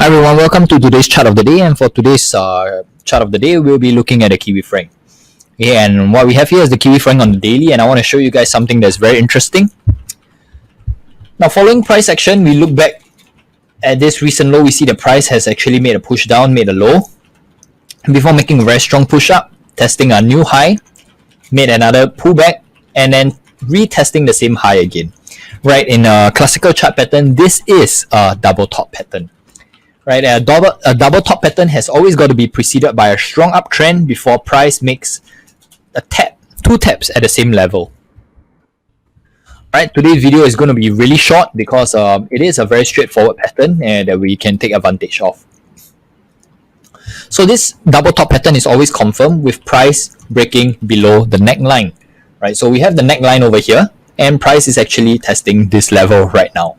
Hi everyone, welcome to today's chart of the day. And for today's chart of the day, we'll be looking at the Kiwi franc. Okay, and what we have here is the Kiwi franc on the daily, and I want to show you guys something that's very interesting. Now, following price action, we look back at this recent low. We see the price has actually made a push down, made a low, before making a very strong push up, testing a new high, made another pullback, and then retesting the same high again. Right, in a classical chart pattern, this is a double top pattern. Right, a double top pattern has always got to be preceded by a strong uptrend before price makes two taps at the same level. Right, today's video is going to be really short because it is a very straightforward pattern that we can take advantage of. So this double top pattern is always confirmed with price breaking below the neckline. Right, so we have the neckline over here, and price is actually testing this level right now.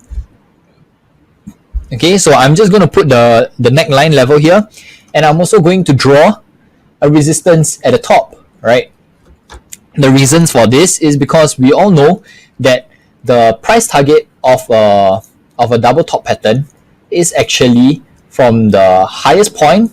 Okay, so I'm just going to put the neckline level here, and I'm also going to draw a resistance at the top, right? The reasons for this is because we all know that the price target of a double top pattern is actually from the highest point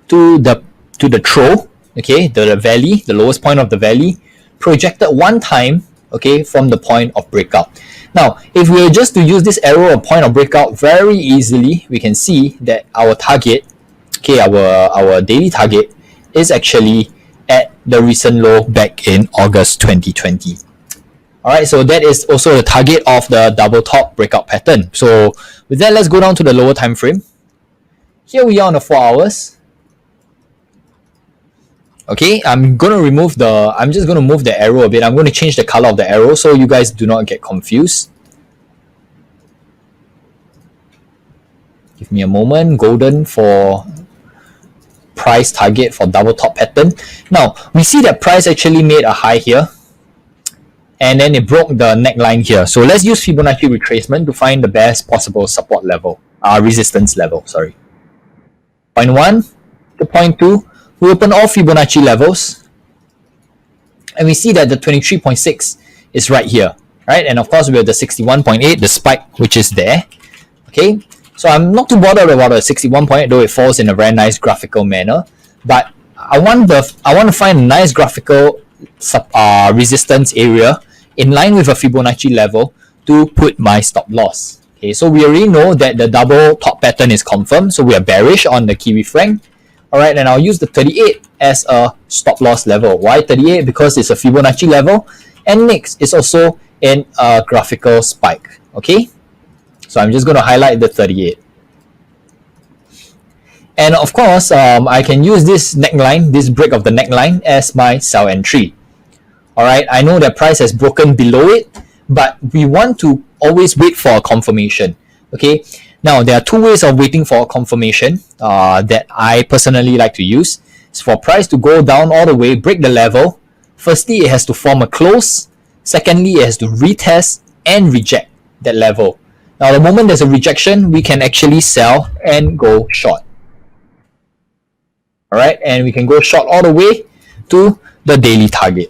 to the trough, okay, the valley, the lowest point of the valley, projected one time, okay, from the point of breakout. Now, if we were just to use this arrow or point of breakout, very easily we can see that our target, okay, our daily target is actually at the recent low back in August 2020. Alright, so that is also the target of the double top breakout pattern. So with that, let's go down to the lower time frame. Here we are on the 4 hours. Okay, I'm just going to move the arrow a bit. I'm going to change the color of the arrow so you guys do not get confused. Give me a moment. Golden for price target for double top pattern. Now, we see that price actually made a high here, and then it broke the neckline here. So let's use Fibonacci retracement to find the best possible support level, resistance level, sorry. Point 1 to point 2. We open all Fibonacci levels, and we see that the 23.6 is right here, right? And of course, we have the 61.8, the spike which is there. Okay, so I'm not too bothered about the 61.8, though it falls in a very nice graphical manner. But I want to find a nice graphical resistance area in line with a Fibonacci level to put my stop loss. Okay, so we already know that the double top pattern is confirmed, so we are bearish on the Kiwi franc. Alright, and I'll use the 38 as a stop loss level. Why 38? Because it's a Fibonacci level, and next is also in a graphical spike. Okay, so I'm just going to highlight the 38. And of course, I can use this neckline, this break of the neckline, as my sell entry. Alright, I know that price has broken below it, but we want to always wait for a confirmation. Okay, now there are two ways of waiting for a confirmation that I personally like to use. It's for price to go down all the way, break the level. Firstly, it has to form a close. Secondly, it has to retest and reject that level. Now, the moment there's a rejection, we can actually sell and go short. Alright, and we can go short all the way to the daily target.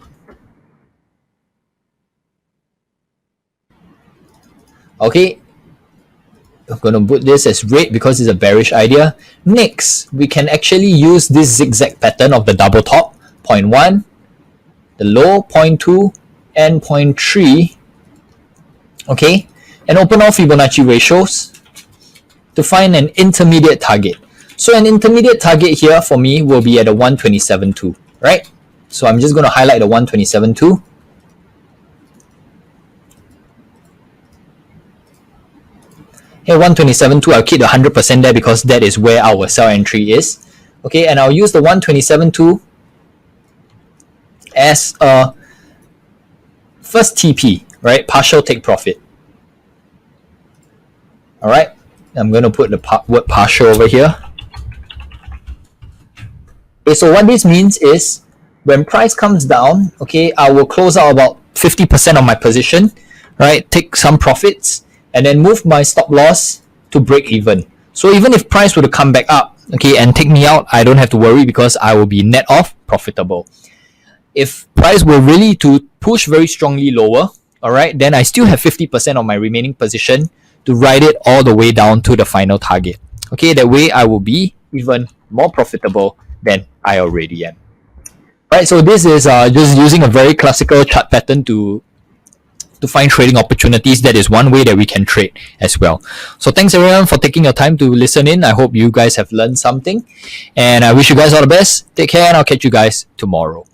Okay, I'm going to put this as red because it's a bearish idea. Next, we can actually use this zigzag pattern of the double top. Point 1, the low, point 2, and point 3. Okay, and open all Fibonacci ratios to find an intermediate target. So an intermediate target here for me will be at a 127.2, right? So I'm just going to highlight the 127.2. Here, 127.2, I'll keep the 100% there because that is where our sell entry is. Okay, and I'll use the 127.2 as a first TP, right? Partial take profit. Alright, I'm going to put the word partial over here. Okay, so what this means is when price comes down, okay, I will close out about 50% of my position, right? Take some profits, and then move my stop loss to break even. So even if price were to come back up, okay, and take me out, I don't have to worry because I will be net off profitable. If price were really to push very strongly lower, all right, then I still have 50% of my remaining position to ride it all the way down to the final target. Okay, that way I will be even more profitable than I already am. Right, so this is just using a very classical chart pattern to find trading opportunities. That is one way that we can trade as well. So thanks everyone for taking your time to listen in. I hope you guys have learned something, and I wish you guys all the best. Take care, and I'll catch you guys tomorrow.